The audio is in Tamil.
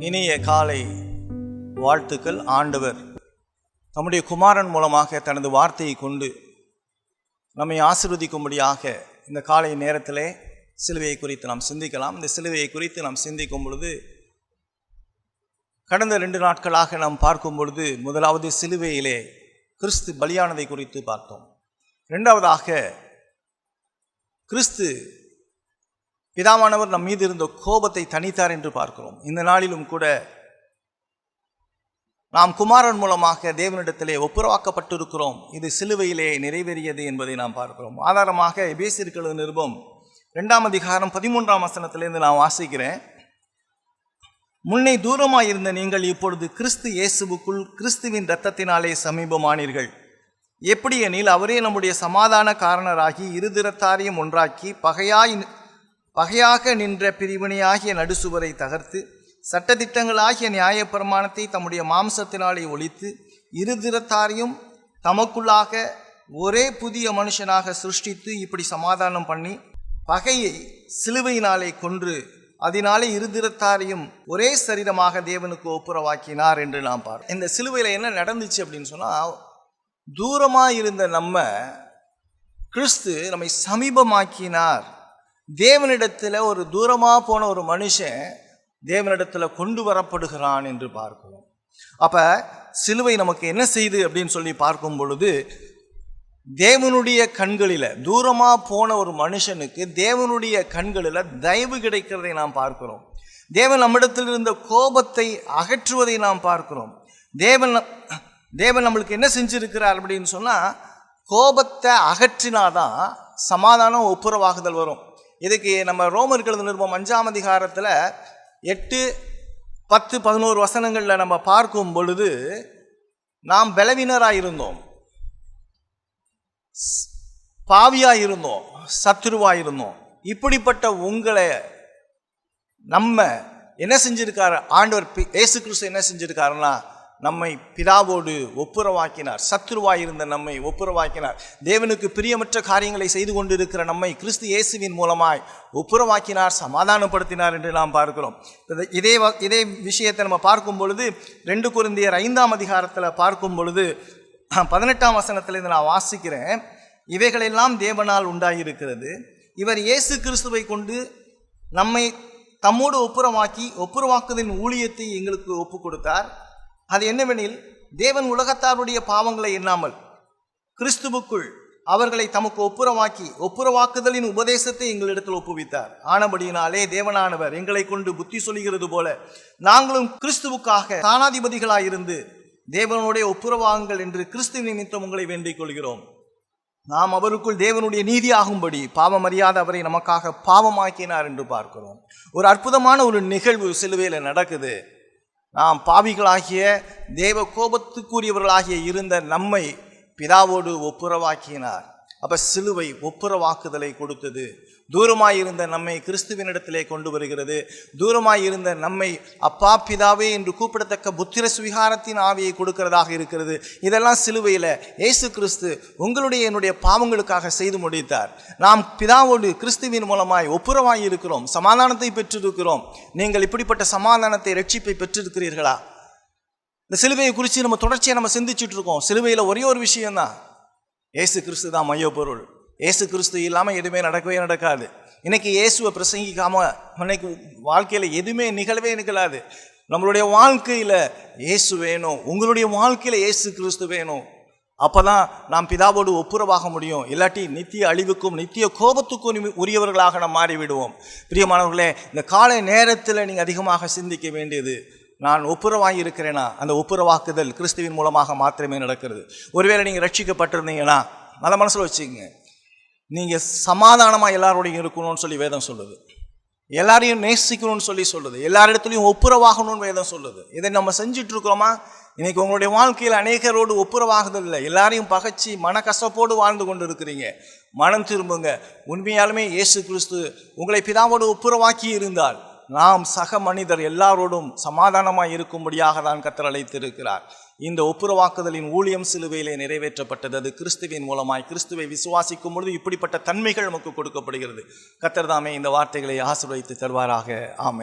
இனிய காலை வாழ்த்துக்கள். ஆண்டவர் தம்முடைய குமாரன் மூலமாக தனது வார்த்தையை கொண்டு நம்மை ஆசீர்வதிக்கும்படியாக இந்த காலை நேரத்திலே சிலுவையை குறித்து நாம் சிந்திக்கலாம். இந்த சிலுவையை குறித்து நாம் சிந்திக்கும் பொழுது கடந்த 2 நாட்களாக நாம் பார்க்கும் பொழுது முதலாவது சிலுவையிலே கிறிஸ்து பலியானதை குறித்து பார்த்தோம். இரண்டாவதாக கிறிஸ்து பிதாவானவர் நம் மீது இருந்த கோபத்தை தணித்தார் என்று பார்க்கிறோம். இந்த நாளிலும் கூட நாம் குமாரன் மூலமாக தேவனிடத்திலே ஒப்புரவாக்கப்பட்டிருக்கிறோம். இது சிலுவையிலே நிறைவேறியது என்பதை நாம் பார்க்கிறோம். ஆதாரமாக எபேசியருக்கு எழுதின நிருபம் 2ஆம் அதிகாரம் 13ஆம் வசனத்திலிருந்து நான் வாசிக்கிறேன். முன்னே தூரமாயிருந்த நீங்கள் இப்பொழுது கிறிஸ்து இயேசுவுக்குள் கிறிஸ்துவின் இரத்தத்தினாலே சமீபமானீர்கள். எப்படி எனில் அவரே நம்முடைய சமாதான காரணராகி இருதிறத்தாரையும் ஒன்றாக்கி பகையாக நின்ற பிரிவினையாகிய நடுசுவரை தகர்த்து சட்டதிட்டங்களாகிய நியாயப்பிரமாணத்தை தம்முடைய மாம்சத்தினாலே ஒழித்து இருதிறத்தாரையும் தமக்குள்ளாக ஒரே புதிய மனுஷனாக சிருஷ்டித்து இப்படி சமாதானம் பண்ணி பகையை சிலுவையினாலே கொன்று அதனாலே இருதிறத்தாரையும் ஒரே சரீரமாக தேவனுக்கு ஒப்புரவாக்கினார் என்று நாம் பார்க்கிறோம். இந்த சிலுவையில் என்ன நடந்துச்சு அப்படின்னு சொன்னால், தூரமாக இருந்த நம்ம கிறிஸ்து நம்மை சமீபமாக்கினார். தேவனிடத்தில் ஒரு தூரமாக போன ஒரு மனுஷன் தேவனிடத்தில் கொண்டு வரப்படுகிறான் என்று பார்க்கிறோம். அப்போ சிலுவை நமக்கு என்ன செய்து அப்படின்னு சொல்லி பார்க்கும் பொழுது, தேவனுடைய கண்களில் தூரமாக போன ஒரு மனுஷனுக்கு தேவனுடைய கண்களில் தயவு கிடைக்கிறதை நாம் பார்க்கிறோம். தேவன் நம்மிடத்தில் இருந்த கோபத்தை அகற்றுவதை நாம் பார்க்கிறோம். தேவன் நம்மளுக்கு என்ன செஞ்சிருக்கிறார் அப்படின்னு சொன்னால், கோபத்தை அகற்றினாதான் சமாதானம் ஒப்புரவாகுதல் வரும். இதுக்கு நம்ம ரோமருக்கு எழுதின நிருபம் 5ஆம் அதிகாரத்தில் 8, 10, 11 வசனங்களில் நம்ம பார்க்கும் பொழுது, நாம் பலவீனராக இருந்தோம், பாவியாக இருந்தோம், சத்துருவாக இருந்தோம். இப்படிப்பட்ட உங்களை நம்ம என்ன செஞ்சிருக்காரு, ஆண்டவர் இயேசு கிறிஸ்து என்ன செஞ்சிருக்காருன்னா, நம்மை பிதாவோடு ஒப்புரவாக்கினார். சத்துருவாய் இருந்த நம்மை ஒப்புரவாக்கினார். தேவனுக்கு பிரியமற்ற காரியங்களை செய்து கொண்டிருக்கிற நம்மை கிறிஸ்து இயேசுவின் மூலமாய் ஒப்புரவாக்கினார், சமாதானப்படுத்தினார் என்று நாம் பார்க்கிறோம். இதே விஷயத்தை நம்ம பார்க்கும் பொழுது 2 கொரிந்தியர் 5ஆம் அதிகாரத்தில் பார்க்கும் பொழுது 18ஆம் வசனத்தில் நான் வாசிக்கிறேன். இவைகளெல்லாம் தேவனால் உண்டாகியிருக்கிறது. இவர் இயேசு கிறிஸ்துவை கொண்டு நம்மை தம்மோடு ஒப்புரவாக்குதலின் ஊழியத்தை எங்களுக்கு ஒப்பு கொடுத்தார். அது என்னவெனில், தேவன் உலகத்தாருடைய பாவங்களை எண்ணாமல் கிறிஸ்துவுக்குள் அவர்களை தமக்கு ஒப்புரவாக்குதலின் உபதேசத்தை எங்களிடத்தில் ஒப்புவித்தார். ஆனபடியினாலே தேவனானவர் எங்களை கொண்டு புத்தி சொல்கிறது போல நாங்களும் கிறிஸ்துவுக்காக தானாதிபதிகளாயிருந்து தேவனுடைய ஒப்புரவாகுங்கள் என்று கிறிஸ்து நிமித்தம் உங்களை வேண்டிக் கொள்கிறோம். நாம் அவருக்குள் தேவனுடைய நீதியாகும்படி பாவம் அறியாத அவரை நமக்காக பாவமாக்கினார் என்று பார்க்கிறோம். ஒரு அற்புதமான ஒரு நிகழ்வு சிலுவையில் நடக்குது. நாம் பாவிகளாகிய தேவ கோபத்துக்குரியவர்களாகிய இருந்த நம்மை பிதாவோடு ஒப்புரவாக்கினார். அப்போ சிலுவை ஒப்புரவாக்குதலை கொடுத்தது. தூரமாயிருந்த நம்மை கிறிஸ்துவினிடத்திலே கொண்டு வருகிறது. தூரமாயிருந்த நம்மை அப்பா பிதாவே என்று கூப்பிடத்தக்க புத்திர சுவிகாரத்தின் ஆவியை கொடுக்கிறதாக இருக்கிறது. இதெல்லாம் சிலுவையில் இயேசு கிறிஸ்து என்னுடைய பாவங்களுக்காக செய்து முடித்தார். நாம் பிதாவோடு கிறிஸ்துவின் மூலமாய் ஒப்புரவாகி இருக்கிறோம், சமாதானத்தை பெற்றிருக்கிறோம். நீங்கள் இப்படிப்பட்ட சமாதானத்தை, ரட்சிப்பை பெற்றிருக்கிறீர்களா? இந்த சிலுவையை குறித்து நம்ம தொடர்ச்சியாக சிந்திச்சுட்டு இருக்கோம். சிலுவையில் ஒரே ஒரு விஷயம்தான், இயேசு கிறிஸ்து தான் மையப்பொருள். இயேசு கிறிஸ்து இல்லாமல் எதுவுமே நடக்கவே நடக்காது. இன்னைக்கு இயேசுவை பிரசங்கிக்காமல் இன்னைக்கு வாழ்க்கையில் எதுவுமே நிகழாது. நம்மளுடைய வாழ்க்கையில் இயேசு வேணும், உங்களுடைய வாழ்க்கையில் இயேசு கிறிஸ்து வேணும். அப்போ தான் நாம் பிதாவோடு ஒப்புரவாக முடியும். இல்லாட்டி நித்திய அழிவுக்கும் நித்திய கோபத்துக்கும் உரியவர்களாக நாம் மாறிவிடுவோம். பிரியமானவர்களே, இந்த காலை நேரத்தில் நீங்கள் அதிகமாக சிந்திக்க வேண்டியது, நான் ஒப்புரவாகி இருக்கிறேனா? அந்த ஒப்புரவாக்குதல் கிறிஸ்துவின் மூலமாக மாத்திரமே நடக்கிறது. ஒருவேளை நீங்கள் ரட்சிக்கப்பட்டிருந்தீங்கன்னா நல்ல மனசில் வச்சுக்கோங்க, நீங்கள் சமாதானமாக எல்லாரோடையும் இருக்கணும்னு சொல்லி வேதம் சொல்லுது. எல்லாரையும் நேசிக்கணும்னு சொல்லி சொல்லுது. எல்லாரிடத்துலையும் ஒப்புரவாகணும்னு வேதம் சொல்லுது. இதை நம்ம செஞ்சுட்டு இருக்கிறோமா? இன்னைக்கு உங்களுடைய வாழ்க்கையில் அநேகரோடு ஒப்புரவாகுதல் இல்லை. எல்லாரையும் பகைச்சி மனக்கசப்போடு வாழ்ந்து கொண்டு இருக்கிறீங்க. மனம் திரும்புங்க. உண்மையாலுமே இயேசு கிறிஸ்து உங்களை பிதாவோடு ஒப்புரவாக்கி இருந்தால் நாம் சக மனிதர் எல்லாரோடும் சமாதானமாய் இருக்கும்படியாக தான் கர்த்தர் அழைத்திருக்கிறார். இந்த ஒப்புரவாக்குதலின் ஊழியம் சிலுவையிலே நிறைவேற்றப்பட்டது. அது கிறிஸ்துவின் மூலமாய் கிறிஸ்துவை விசுவாசிக்கும் பொழுது இப்படிப்பட்ட தன்மைகள் நமக்கு கொடுக்கப்படுகிறது. கர்த்தர் தாமே இந்த வார்த்தைகளை ஆசீர்வதித்து தருவாராக. ஆமென்.